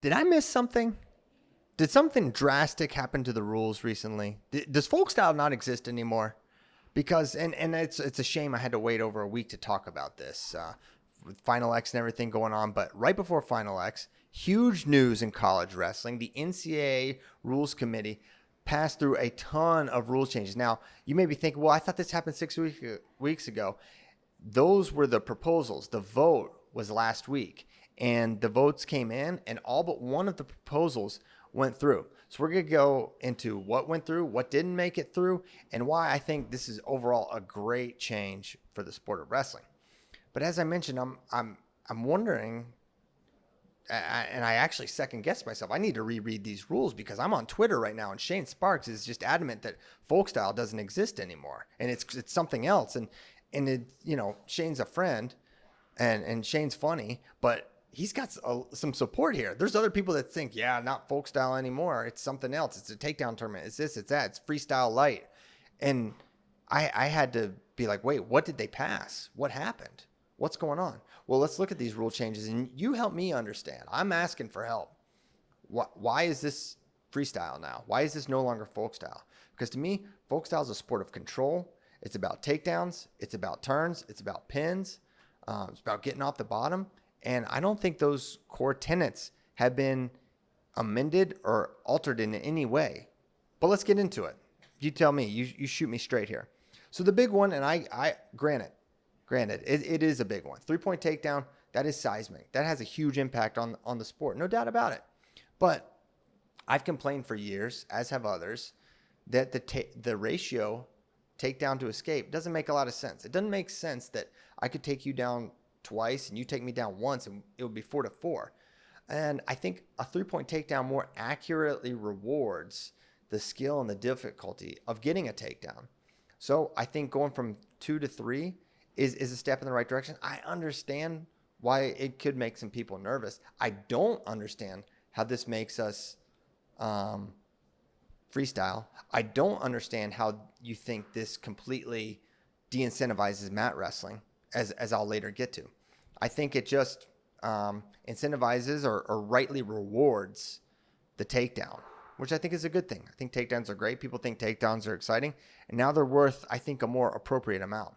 Did I miss something? Did something drastic happen to the rules recently? Does folk style not exist anymore? Because and it's a shame I had to wait over a week to talk about this with Final X and everything going on. But right before Final X, huge news in college wrestling. The NCAA Rules Committee passed through a ton of rule changes. Now you may be thinking, well, I thought this happened 6 weeks ago. Those were the proposals. The vote was last week, and the votes came in, and all but one of the proposals went through. So we're going to go into what went through, what didn't make it through, and why I think this is overall a great change for the sport of wrestling. But as I mentioned, I'm wondering, and I actually second guessed myself. I need to reread these rules because I'm on Twitter right now, and Shane Sparks is just adamant that folk style doesn't exist anymore, and it's something else. And Shane's a friend, and Shane's funny, but he's got some support here. There's other people that think, yeah, not folk style anymore. It's something else. It's a takedown tournament. It's this, it's that. It's freestyle light. And I had to be like, wait, what did they pass? What happened? What's going on? Well, let's look at these rule changes, and you help me understand. I'm asking for help. Why is this freestyle now? Why is this no longer folk style? Because to me, folk style is a sport of control. It's about takedowns. It's about turns. It's about pins. It's about getting off the bottom. And I don't think those core tenets have been amended or altered in any way. But let's get into it. You tell me. You shoot me straight here. So the big one, and I granted, it is a big one. 3-point takedown, that is seismic. That has a huge impact on the sport. No doubt about it. But I've complained for years, as have others, that the ratio takedown to escape doesn't make a lot of sense. It doesn't make sense that I could take you down twice and you take me down once and it would be 4-4. And I think a 3-point takedown more accurately rewards the skill and the difficulty of getting a takedown. So I think going from 2 to 3 is a step in the right direction. I understand why it could make some people nervous. I don't understand how this makes us freestyle. I don't understand how you think this completely de-incentivizes mat wrestling, as I'll later get to. I think it just incentivizes or rightly rewards the takedown, which I think is a good thing. I think takedowns are great. People think takedowns are exciting, and now they're worth, I think, a more appropriate amount.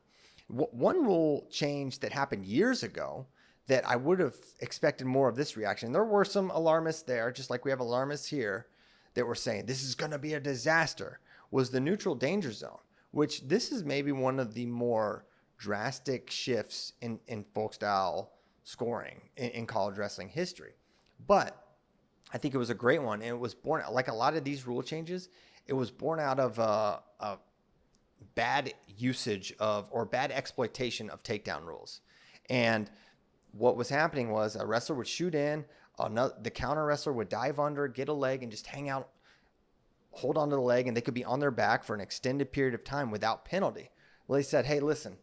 One rule change that happened years ago that I would have expected more of this reaction. There were some alarmists there, just like we have alarmists here, that were saying this is going to be a disaster, was the neutral danger zone, which this is maybe one of the more drastic shifts in folk style scoring in college wrestling history. But I think it was a great one. And it was born, like a lot of these rule changes, it was born out of a bad usage of, or bad exploitation of takedown rules. And what was happening was a wrestler would shoot in, the counter wrestler would dive under, get a leg, and just hang out, hold onto the leg, and they could be on their back for an extended period of time without penalty. Well, they said, hey, listen,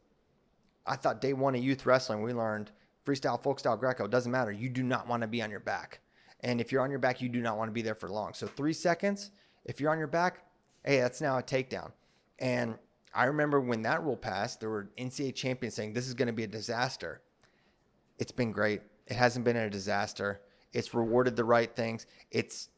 I thought day one of youth wrestling, we learned freestyle, folk style, Greco, it doesn't matter. You do not want to be on your back. And if you're on your back, you do not want to be there for long. So 3 seconds, if you're on your back, hey, that's now a takedown. And I remember when that rule passed, there were NCAA champions saying this is going to be a disaster. It's been great. It hasn't been a disaster. It's rewarded the right things. It's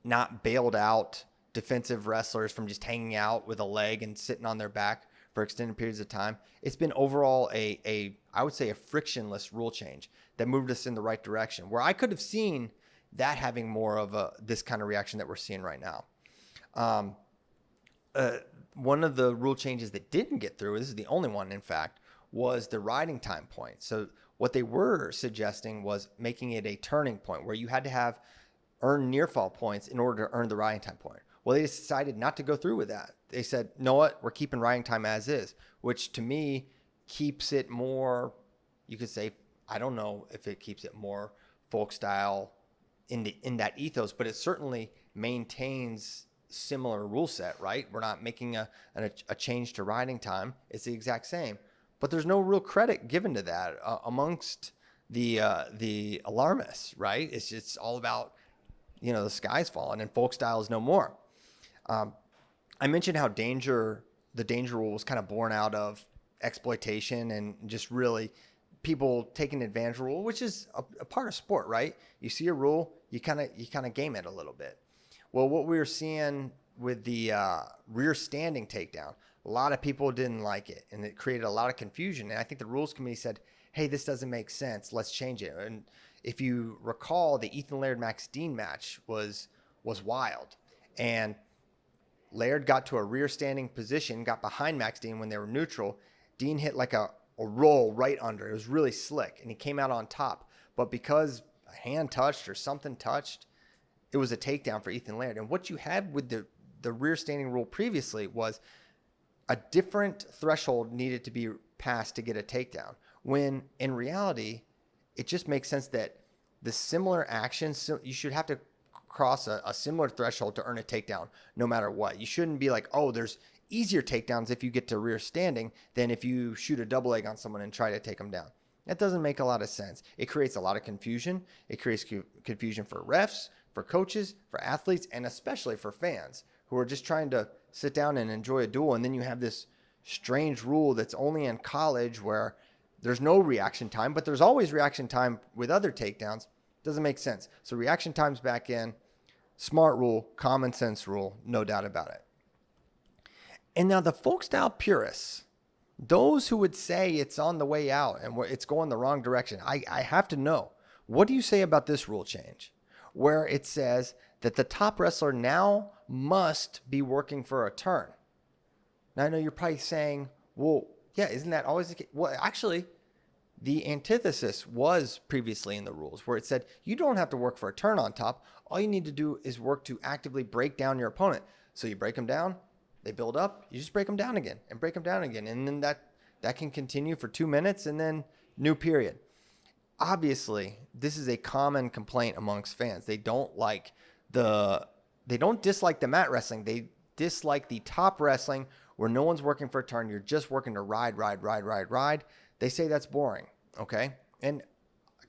not bailed out defensive wrestlers from just hanging out with a leg and sitting on their back for extended periods of time. It's been overall I would say a frictionless rule change that moved us in the right direction, where I could have seen that having more of this kind of reaction that we're seeing right now. One of the rule changes that didn't get through, this is the only one in fact, was the riding time point. So what they were suggesting was making it a turning point where you had to earn near fall points in order to earn the riding time point. Well, they decided not to go through with that. They said, you know what, we're keeping riding time as is, which to me keeps it more, you could say, I don't know if it keeps it more folk style in that ethos, but it certainly maintains similar rule set, right? We're not making a change to riding time. It's the exact same. But there's no real credit given to that amongst the alarmists, right? It's just all about, the sky's falling and folk style is no more. I mentioned how the danger rule was kind of born out of exploitation and just really people taking advantage of rule, which is a part of sport, right? You see a rule, you kind of game it a little bit. Well, what we were seeing with the rear standing takedown, a lot of people didn't like it, and it created a lot of confusion. And I think the rules committee said, hey, this doesn't make sense. Let's change it. And if you recall, the Ethan Laird Max Dean match was wild. And Laird got to a rear standing position, got behind Max Dean when they were neutral. Dean hit like a roll right under. It was really slick, and he came out on top. But because a hand touched or something touched, it was a takedown for Ethan Laird. And what you had with the rear standing rule previously was a different threshold needed to be passed to get a takedown, when in reality, it just makes sense that the similar actions, so you should have to cross a similar threshold to earn a takedown no matter what. You shouldn't be like, oh, there's easier takedowns if you get to rear standing than if you shoot a double leg on someone and try to take them down. That doesn't make a lot of sense. It creates a lot of confusion. It creates confusion for refs, for coaches, for athletes, and especially for fans who are just trying to sit down and enjoy a duel. And then you have this strange rule that's only in college where there's no reaction time, but there's always reaction time with other takedowns. Doesn't make sense. So reaction time's back in. Smart rule, common sense rule, no doubt about it. And now the folk style purists, those who would say it's on the way out and it's going the wrong direction, I have to know, what do you say about this rule change where it says that the top wrestler now must be working for a turn? Now, I know you're probably saying, well, yeah, isn't that always the case? Well, actually, the antithesis was previously in the rules where it said you don't have to work for a turn on top. All you need to do is work to actively break down your opponent. So you break them down, they build up, you just break them down again and break them down again. And then that can continue for 2 minutes and then new period. Obviously, this is a common complaint amongst fans. They don't dislike the mat wrestling. They dislike the top wrestling where no one's working for a turn. You're just working to ride. They say that's boring, okay? And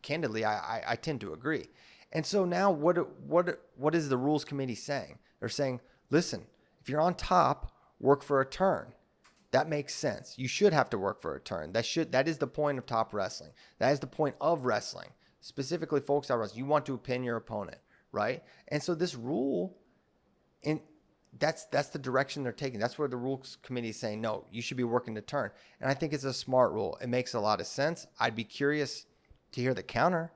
candidly, I tend to agree. And so now what is the rules committee saying? They're saying, listen, if you're on top, work for a turn. That makes sense. You should have to work for a turn. That is the point of top wrestling. That is the point of wrestling. Specifically folk style wrestling. You want to pin your opponent, right? And so this rule, that's the direction they're taking. That's where the rules committee is saying, no, you should be working to turn. And I think it's a smart rule. It makes a lot of sense. I'd be curious to hear the counter.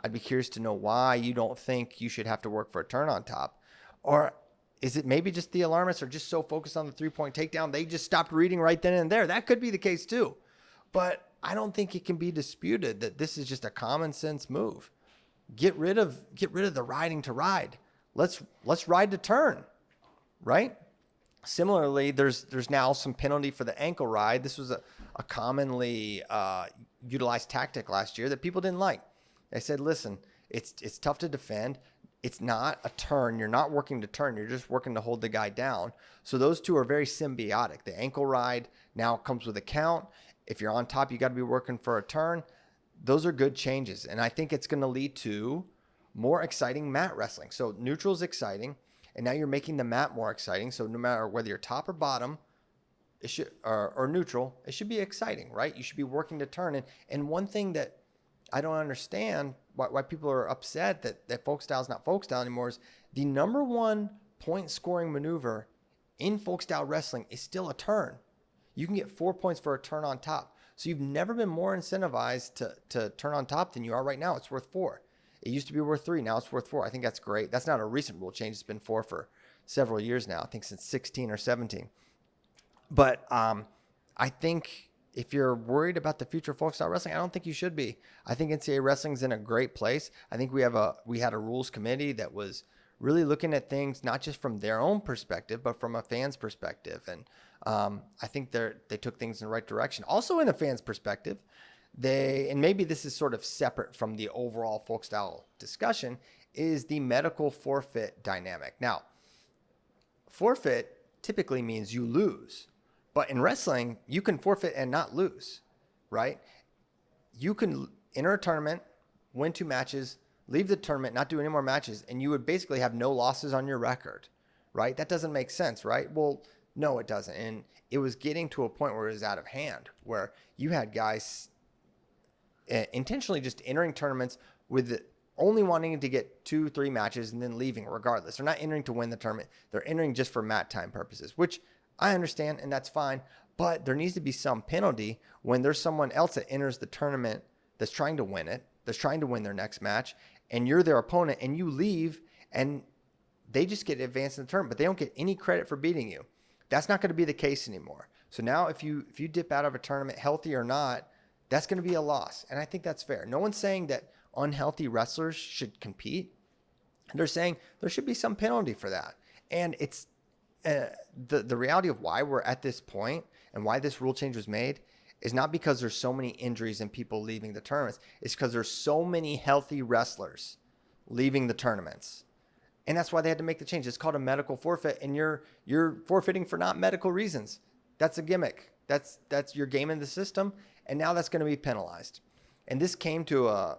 I'd be curious to know why you don't think you should have to work for a turn on top. Or is it maybe just the alarmists are just so focused on the 3-point takedown, they just stopped reading right then and there? That could be the case too. But I don't think it can be disputed that this is just a common sense move. Get rid of the riding to ride. Let's ride to turn. Right? Similarly, there's now some penalty for the ankle ride. This was a commonly utilized tactic last year that people didn't like. They said, listen, it's tough to defend. It's not a turn. You're not working to turn. You're just working to hold the guy down. So those two are very symbiotic. The ankle ride now comes with a count. If you're on top, you got to be working for a turn. Those are good changes. And I think it's going to lead to more exciting mat wrestling. So neutral is exciting. And now you're making the mat more exciting. So no matter whether you're top or bottom, it should or neutral, it should be exciting, right? You should be working to turn. And one thing that I don't understand why people are upset that folk style is not folk style anymore is the number one point scoring maneuver in folk style wrestling is still a turn. You can get 4 points for a turn on top. So you've never been more incentivized to turn on top than you are right now. It's worth 4. It used to be worth 3. Now it's worth 4. I think that's great. That's not a recent rule change. It's been 4 for several years now. I think since 16 or 17. But I think if you're worried about the future of folk style wrestling, I don't think you should be. I think NCAA wrestling's in a great place. I think we had a rules committee that was really looking at things not just from their own perspective, but from a fan's perspective. And I think they took things in the right direction. Also in a fan's perspective, and maybe this is sort of separate from the overall folk style discussion, is the medical forfeit dynamic. Now, forfeit typically means you lose. But in wrestling, you can forfeit and not lose, right? You can enter a tournament, win 2 matches, leave the tournament, not do any more matches, and you would basically have no losses on your record, right? That doesn't make sense, right? Well, no, it doesn't. And it was getting to a point where it was out of hand, where you had guys intentionally just entering tournaments with only wanting to get 2-3 matches and then leaving regardless. They're not entering to win the tournament. They're entering just for mat time purposes, which I understand, and that's fine. But there needs to be some penalty when there's someone else that enters the tournament that's trying to win it, that's trying to win their next match, and you're their opponent, and you leave, and they just get advanced in the tournament, but they don't get any credit for beating you. That's not going to be the case anymore. So now if you dip out of a tournament, healthy or not, that's going to be a loss. And I think that's fair. No one's saying that unhealthy wrestlers should compete. They're saying there should be some penalty for that. And it's the reality of why we're at this point and why this rule change was made is not because there's so many injuries and people leaving the tournaments. It's because there's so many healthy wrestlers leaving the tournaments. And that's why they had to make the change. It's called a medical forfeit, and you're forfeiting for not medical reasons. That's a gimmick. That's your game in the system, and now that's going to be penalized. And this came to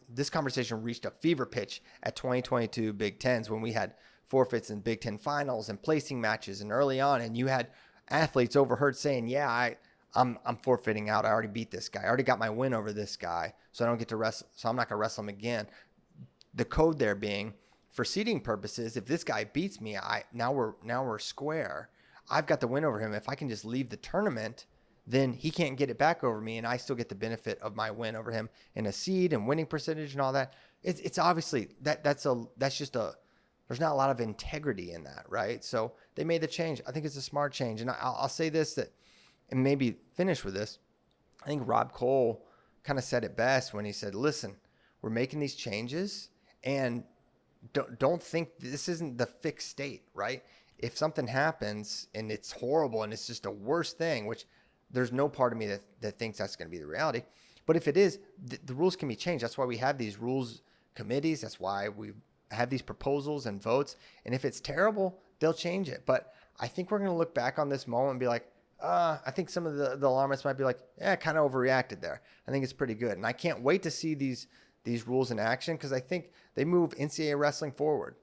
this conversation reached a fever pitch at 2022 Big Tens when we had forfeits in Big Ten finals and placing matches and early on, and you had athletes overheard saying, "Yeah, I'm forfeiting out. I already beat this guy. I already got my win over this guy, so I don't get to wrestle. So I'm not going to wrestle him again." The code there being, for seeding purposes, if this guy beats me, now we're square. I've got the win over him. If I can just leave the tournament, then he can't get it back over me, and I still get the benefit of my win over him in a seed and winning percentage and all that. It's obviously that's just there's not a lot of integrity in that, right? So they made the change. I think it's a smart change, and I'll say this, and maybe finish with this. I think Rob Cole kind of said it best when he said, "Listen, we're making these changes, and don't think this isn't the fixed state, right? If something happens and it's horrible and it's just a worse thing, which there's no part of me that thinks that's going to be the reality. But if it is, the rules can be changed. That's why we have these rules committees. That's why we have these proposals and votes. And if it's terrible, they'll change it. But I think we're going to look back on this moment and be like, I think some of the alarmists might be like, yeah, kind of overreacted there. I think it's pretty good. And I can't wait to see these rules in action because I think they move NCAA wrestling forward.